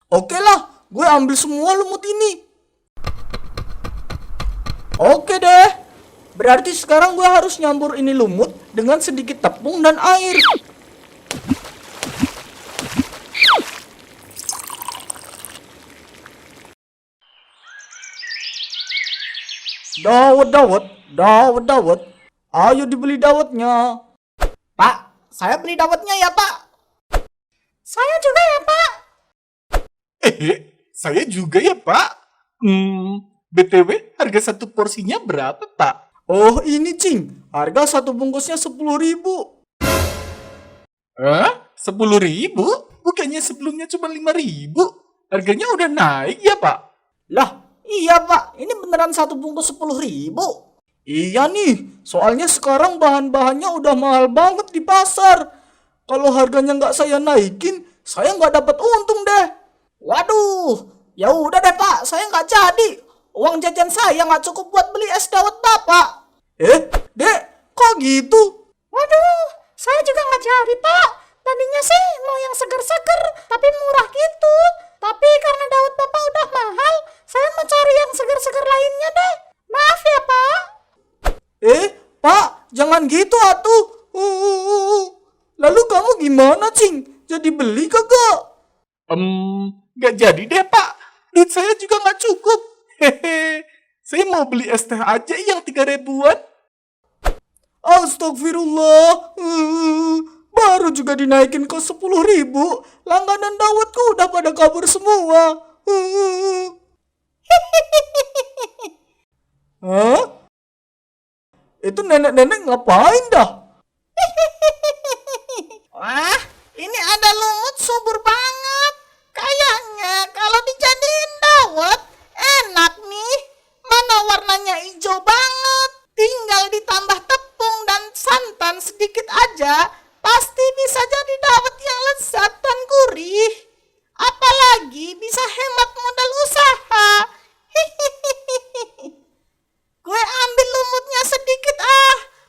Oke lah, gue ambil semua lumut ini. Oke deh. Berarti sekarang gue harus nyampur ini lumut dengan sedikit tepung dan air. Dawet, dawet, dawet, dawet. Ayo dibeli dawetnya. Pak, saya beli dawetnya ya, Pak. Saya juga ya, Pak. Saya juga ya, Pak. BTW, harga satu porsinya berapa, Pak? Oh, ini, Cing. Harga satu bungkusnya 10.000. Hah? 10.000? Bukannya sebelumnya cuma 5.000? Harganya udah naik ya, Pak? Lah, iya, Pak. Ini beneran satu bungkus 10.000. Iya nih, soalnya sekarang bahan-bahannya udah mahal banget di pasar. Kalau harganya nggak saya naikin, saya nggak dapat untung deh. Waduh, ya udah deh Pak, saya nggak jadi. Uang jajan saya nggak cukup buat beli es dawet Bapak. Dek, kok gitu? Waduh, saya juga nggak jadi Pak. Tadinya sih mau yang seger-seger, tapi murah gitu. Tapi karena dawet Bapak udah mahal, saya mau cari yang seger-seger lainnya deh. Maaf ya Pak. Pak, jangan gitu atuh. Lalu kamu gimana, Cing? Jadi beli kagak? Nggak jadi deh, Pak. Duit saya juga nggak cukup. Hehe. Saya mau beli es teh aja yang 3.000-an. Astagfirullah. Baru juga dinaikin ke 10.000. Langganan dawetku udah pada kabur semua. Hah? Itu nenek-nenek ngapain dah? Wah, ini ada lumut subur banget. Kayaknya kalau dijadiin dawet, enak nih. Mana warnanya hijau banget. Tinggal ditambah tepung dan santan sedikit aja, pasti bisa jadi dawet yang lezat dan gurih. Apalagi bisa hemat modal usaha. Gue ambil lumutnya sedikit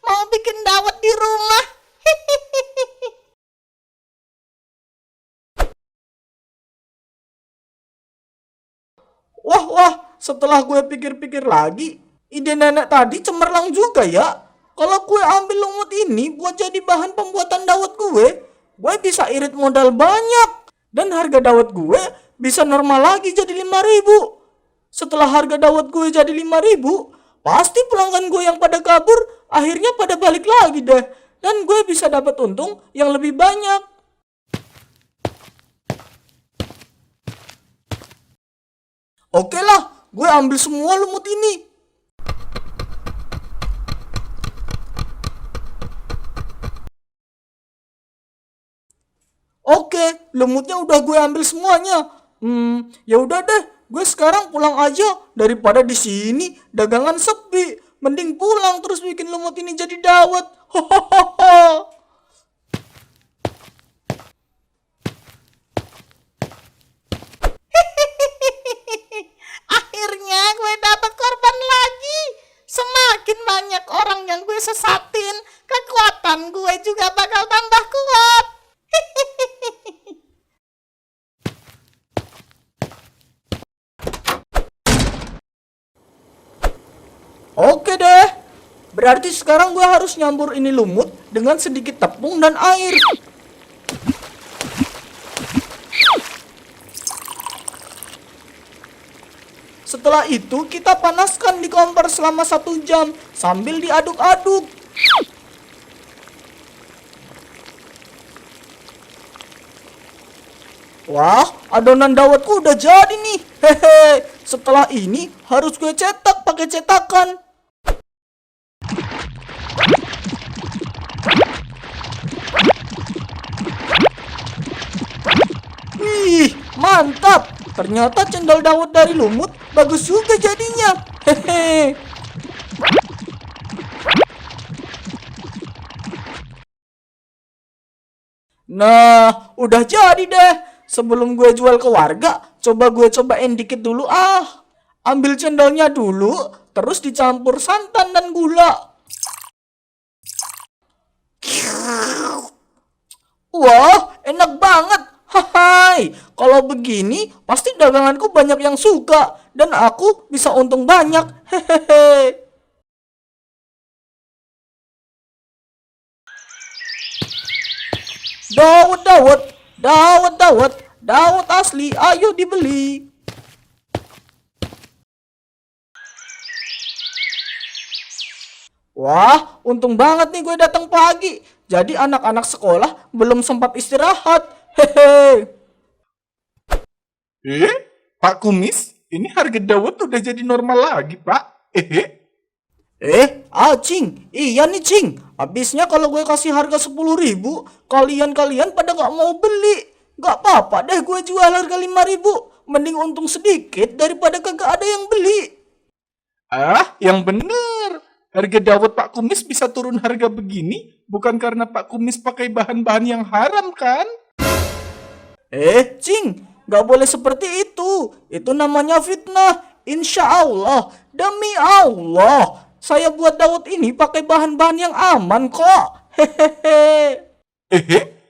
mau bikin dawet di rumah. Wah, setelah gue pikir-pikir lagi, ide nenek tadi cemerlang juga ya. Kalau gue ambil lumut ini buat jadi bahan pembuatan dawet gue bisa irit modal banyak. Dan harga dawet gue bisa normal lagi jadi 5.000. Setelah harga dawet gue jadi 5.000, pasti pelanggan gue yang pada kabur akhirnya pada balik lagi deh. Dan gue bisa dapat untung yang lebih banyak. Oke lah, gue ambil semua lumut ini. Oke, lumutnya udah gue ambil semuanya. Ya udah deh, gue sekarang pulang aja daripada di sini dagangan sepi. Mending pulang terus bikin lumut ini jadi dawet. Hahaha. Akhirnya gue dapat korban lagi. Semakin banyak orang yang gue sesatin, kekuatan gue juga bakal tambah kuat. Oke deh. Berarti sekarang gue harus nyampur ini lumut dengan sedikit tepung dan air. Setelah itu kita panaskan di kompor selama 1 jam sambil diaduk-aduk. Wah, adonan dawetku udah jadi nih. Hehe. Setelah ini harus gue cetak pakai cetakan. Wih, mantap. Ternyata cendol dawet dari lumut bagus juga jadinya. Hehe. Nah, udah jadi deh. Sebelum gue jual ke warga, coba gue cobain dikit dulu Ambil cendolnya dulu, terus dicampur santan dan gula. Wah, enak banget. Hai, kalau begini pasti daganganku banyak yang suka dan aku bisa untung banyak. Hehehe. Dawet, dawet, dawet, dawet, dawet asli, ayo dibeli. Wah, untung banget nih gue datang pagi. Jadi anak-anak sekolah belum sempat istirahat. Hehe. Pak Kumis, ini harga dawet udah jadi normal lagi, Pak. Cing. Iya nih, Cing. Habisnya kalau gue kasih harga 10.000, kalian-kalian pada nggak mau beli. Nggak apa-apa deh gue jual harga 5.000. Mending untung sedikit daripada kagak ada yang beli. Yang bener. Harga dawet Pak Kumis bisa turun harga begini bukan karena Pak Kumis pakai bahan-bahan yang haram, kan? Cing, nggak boleh seperti itu. Itu namanya fitnah. Insya Allah, demi Allah, saya buat dawet ini pakai bahan-bahan yang aman kok. Hehehe.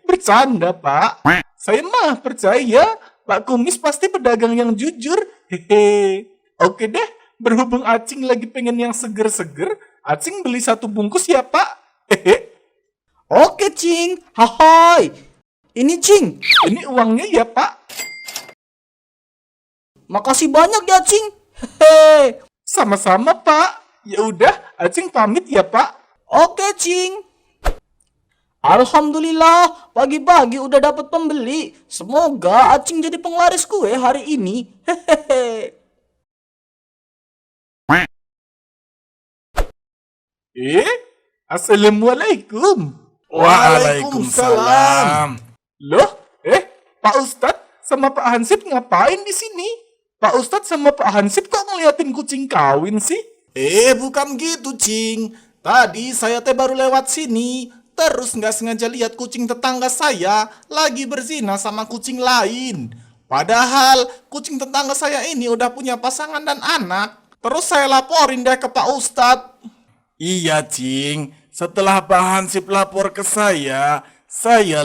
Bercanda, Pak. Saya mah percaya Pak Kumis pasti pedagang yang jujur. Oke deh, berhubung Acing lagi pengen yang seger-seger, Acing beli 1 bungkus ya, Pak. Oke, Cing. Hai. Ini, Cing. Ini uangnya ya, Pak. Makasih banyak ya, Cing. Hehe. Sama-sama, Pak. Ya udah, Acing pamit ya, Pak. Oke, Cing. Alhamdulillah, pagi-pagi udah dapat pembeli. Semoga Acing jadi penglaris kue hari ini. Hehehe. Assalamualaikum. Waalaikumsalam. Loh, Pak Ustadz sama Pak Hansip ngapain di sini? Pak Ustadz sama Pak Hansip kok ngeliatin kucing kawin sih? Bukan gitu, Cing. Tadi saya baru lewat sini, terus nggak sengaja lihat kucing tetangga saya lagi berzina sama kucing lain. Padahal kucing tetangga saya ini udah punya pasangan dan anak. Terus saya laporin deh ke Pak Ustadz. Iya, Cing. Setelah Pak Hansip lapor ke saya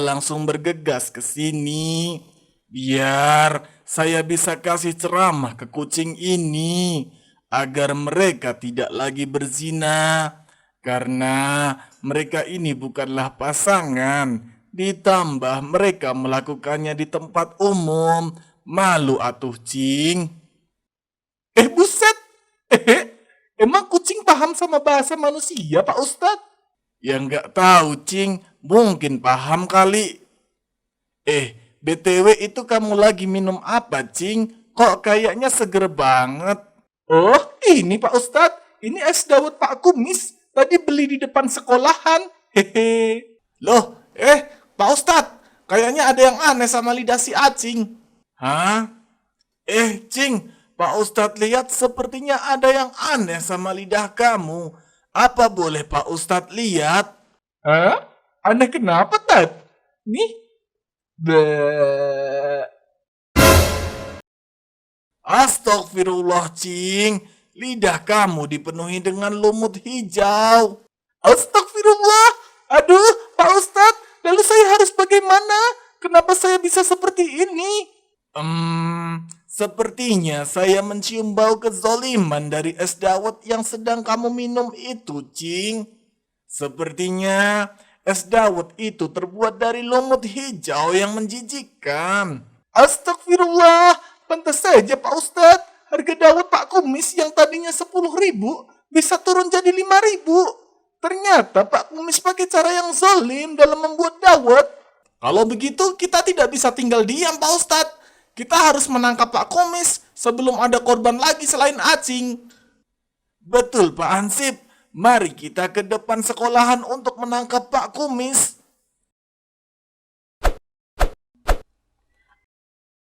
langsung bergegas ke sini. Biar saya bisa kasih ceramah ke kucing ini agar mereka tidak lagi berzina. Karena mereka ini bukanlah pasangan. Ditambah mereka melakukannya di tempat umum. Malu atuh, Cing. Buset. Emang kucing paham sama bahasa manusia, Pak Ustadz? Ya nggak tahu, Cing. Mungkin paham kali. BTW itu kamu lagi minum apa, Cing? Kok kayaknya seger banget. Oh, ini Pak Ustadz. Ini es dawet Pak Kumis. Tadi beli di depan sekolahan. Loh, Pak Ustadz, kayaknya ada yang aneh sama lidah si Acing. Hah? Cing, Pak Ustadz lihat sepertinya ada yang aneh sama lidah kamu. Apa boleh Pak Ustadz lihat? Hah? Aneh kenapa, Tat? Nih. Bleh. Astagfirullah, Cing. Lidah kamu dipenuhi dengan lumut hijau. Astagfirullah. Aduh, Pak Ustadz. Lalu saya harus bagaimana? Kenapa saya bisa seperti ini? Sepertinya saya mencium bau kezoliman dari es dawet yang sedang kamu minum itu, Cing. Sepertinya es dawet itu terbuat dari lumut hijau yang menjijikkan. Astagfirullah. Pantas saja, Pak Ustadz. Harga dawet Pak Kumis yang tadinya 10.000 bisa turun jadi 5.000. Ternyata Pak Kumis pakai cara yang zalim dalam membuat dawet. Kalau begitu kita tidak bisa tinggal diam, Pak Ustadz. Kita harus menangkap Pak Kumis sebelum ada korban lagi selain Acing. Betul, Pak Hansip. Mari kita ke depan sekolahan untuk menangkap Pak Kumis.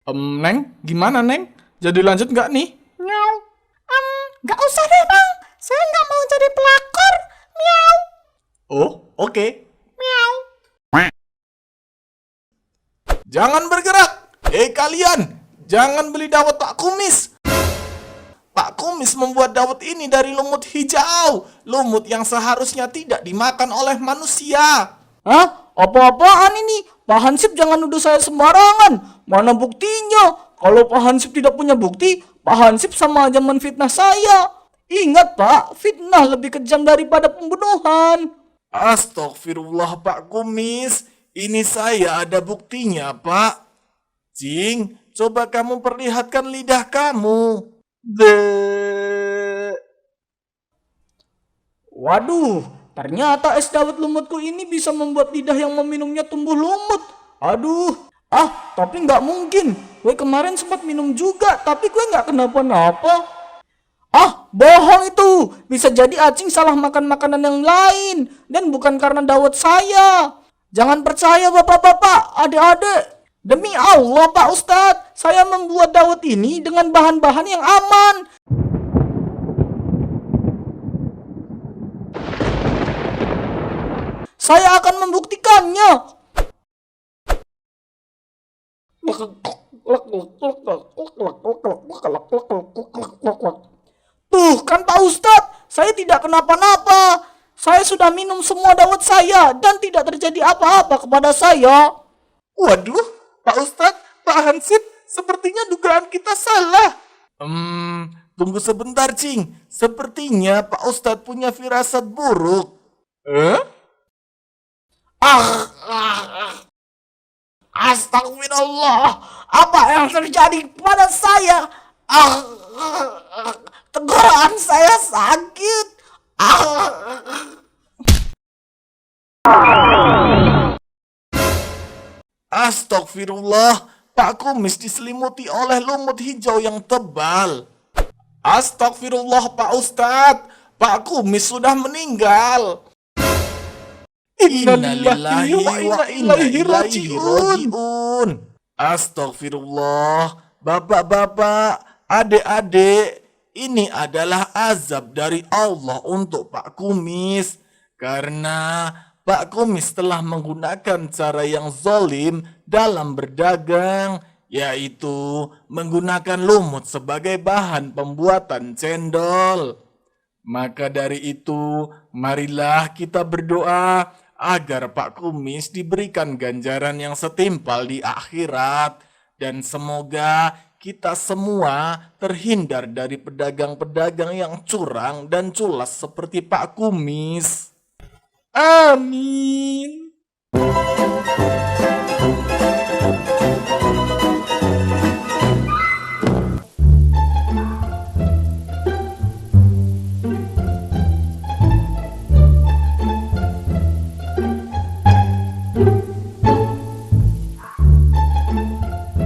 Neng, gimana, Neng? Jadi lanjut nggak nih? Miau. Nggak usah deh, Bang. Saya nggak mau jadi pelakor. Miau. Oh, oke. Miau. Jangan bergerak. Kalian, jangan beli dawet Pak Kumis. Pak Kumis membuat dawet ini dari lumut hijau. Lumut yang seharusnya tidak dimakan oleh manusia. Hah? Apa-apaan ini? Pak Hansip jangan nuduh saya sembarangan. Mana buktinya? Kalau Pak Hansip tidak punya bukti, Pak Hansip sama aja menfitnah saya. Ingat Pak, fitnah lebih kejam daripada pembunuhan. Astagfirullah Pak Kumis, ini saya ada buktinya Pak. Cing, coba kamu perlihatkan lidah kamu. Waduh, ternyata es dawet lumutku ini bisa membuat lidah yang meminumnya tumbuh lumut. Aduh, tapi nggak mungkin. Gue kemarin sempat minum juga, tapi gue nggak kenapa-napa. Bohong itu. Bisa jadi Acing salah makan makanan yang lain. Dan bukan karena dawet saya. Jangan percaya bapak-bapak, adik-adik. Demi Allah Pak Ustadz, saya membuat dawet ini dengan bahan-bahan yang aman. Saya akan membuktikannya. Tuh kan Pak Ustadz, saya tidak kenapa-napa. Saya sudah minum semua dawet saya dan tidak terjadi apa-apa kepada saya. Waduh, Pak Ustadz, Pak Hansip, sepertinya dugaan kita salah. Tunggu sebentar Cing. Sepertinya Pak Ustadz punya firasat buruk. Astagfirullah, apa yang terjadi pada saya? Tenggorokan saya sakit. Astagfirullah, Pak Kumis diselimuti oleh lumut hijau yang tebal. Astagfirullah Pak Ustadz, Pak Kumis sudah meninggal. Innalillahi wa inna ilaihi raji'un. Astagfirullah, bapak-bapak, adik-adik, ini adalah azab dari Allah untuk Pak Kumis. Karena Pak Kumis telah menggunakan cara yang zalim dalam berdagang, yaitu menggunakan lumut sebagai bahan pembuatan cendol. Maka dari itu, marilah kita berdoa agar Pak Kumis diberikan ganjaran yang setimpal di akhirat. Dan semoga kita semua terhindar dari pedagang-pedagang yang curang dan culas seperti Pak Kumis. Amin.